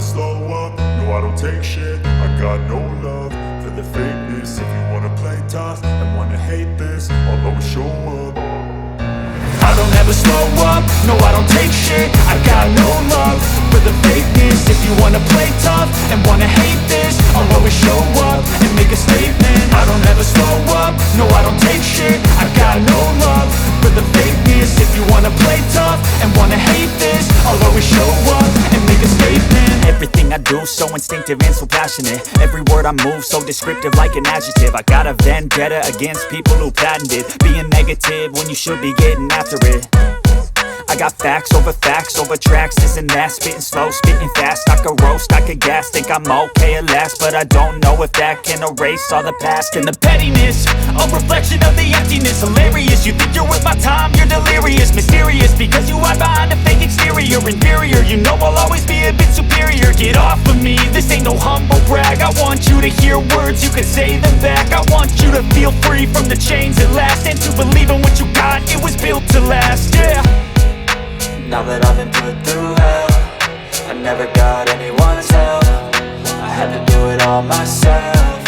slow up, no I don't take shit. I got no love for the fakeness. If you wanna play tough and wanna hate this, I'll always show up. I don't ever slow up, no I don't take shit. I got no love for the fakeness. If you wanna play tough and wanna hate this, I'll always show up and make a statement. I don't ever slow up, no I don't take shit. I got no love for the fakeness. If you wanna play tough and wanna hate this, I'll always show up and make a statement. Everything I do so instinctive and so passionate. Every word I move so descriptive like an adjective. I got a vendetta against people who patented being negative when you should be getting after it. I got facts over tracks, this and that. Spitting slow, spitting fast, I could roast, I could gas. Think I'm okay at last, but I don't know if that can erase all the past. And the pettiness, a reflection of the emptiness. Hilarious, you think you're worth my time, you're delirious. Mysterious, because you hide behind a fake exterior. Inferior, you know I'll always be a bit superior. Get off of me, this ain't no humble brag. I want you to hear words, you can say them back. I want you to feel free from the chains at last, and to believe in what you got, it was built to last, yeah. Now that I've been put through hell, I never got anyone's help. I had to do it all myself.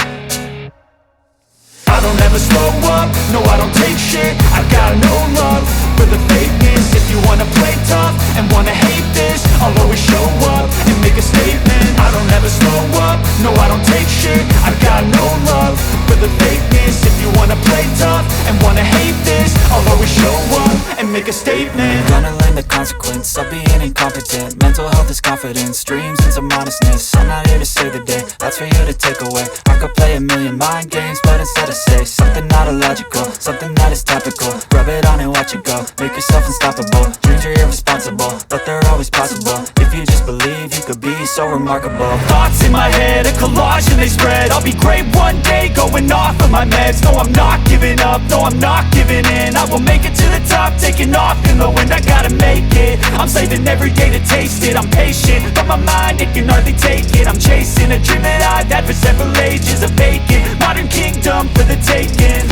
I don't ever slow up, no I don't take shit. I got no love for the fakeness. If you wanna play tough and wanna hate this, I'll always show up and make a statement. I don't ever slow up, no I don't take shit. I got no love for the fakeness. If you wanna play tough and wanna hate this, I'll always show up and make a statement. Gonna learn the consequence of being incompetent. Mental health is confidence, dreams and some honestness. I'm not here to save the day, that's for you to take away. I could play a million mind games, but instead I say something not illogical, something that is topical. Rub it on and watch it go, make yourself unstoppable. Dreams are irresponsible, but they're always possible. If you just believe, you could be so remarkable. Thoughts in my head, a collage and they spread. I'll be great one day, going off of my meds. No, I'm not giving up, no, I'm not giving in. I will make it to the top, taking off in the wind. I gotta make it, I'm saving every day to taste it. I'm patient, but my mind, it can hardly take it. I'm chasing a dream that I've had for several ages. A vacant, modern kingdom for the taking.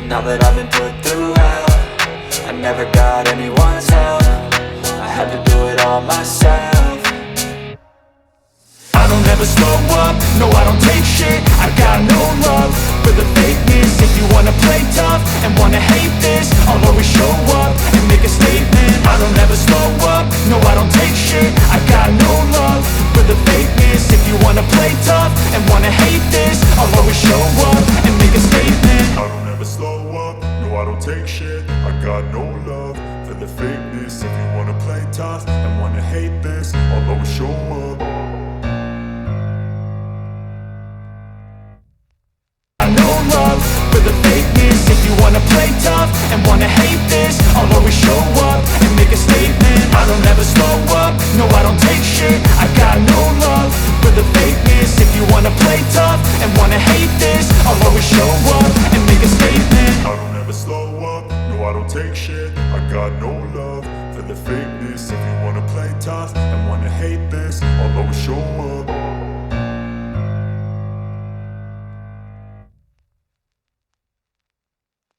Now that I've been put through hell, I never got anyone's help. I had to do it all myself. I don't ever slow up, no I don't take shit. I got no love for the fakeness. If you wanna play tough and wanna hate this, I'll always show up and make a statement. I don't ever slow up, no I don't take shit. I got no love for the fakeness. If you wanna play tough and wanna hate this, I'll always show up and make a statement. I don't ever slow up, no I don't take shit. I got no love for the fakeness. If you wanna play tough and wanna hate this, I'll always show up. Love for the fakeness. If you wanna play tough and wanna hate this, I'll always show up and make a statement. I don't ever slow up, no I don't take shit. I got no love for the fakeness. If you wanna play tough and wanna hate this, I'll always show up and make a statement. I don't ever slow up, no I don't take shit. I got no love for the fakeness. If you wanna play tough and wanna hate this, I'll always show up.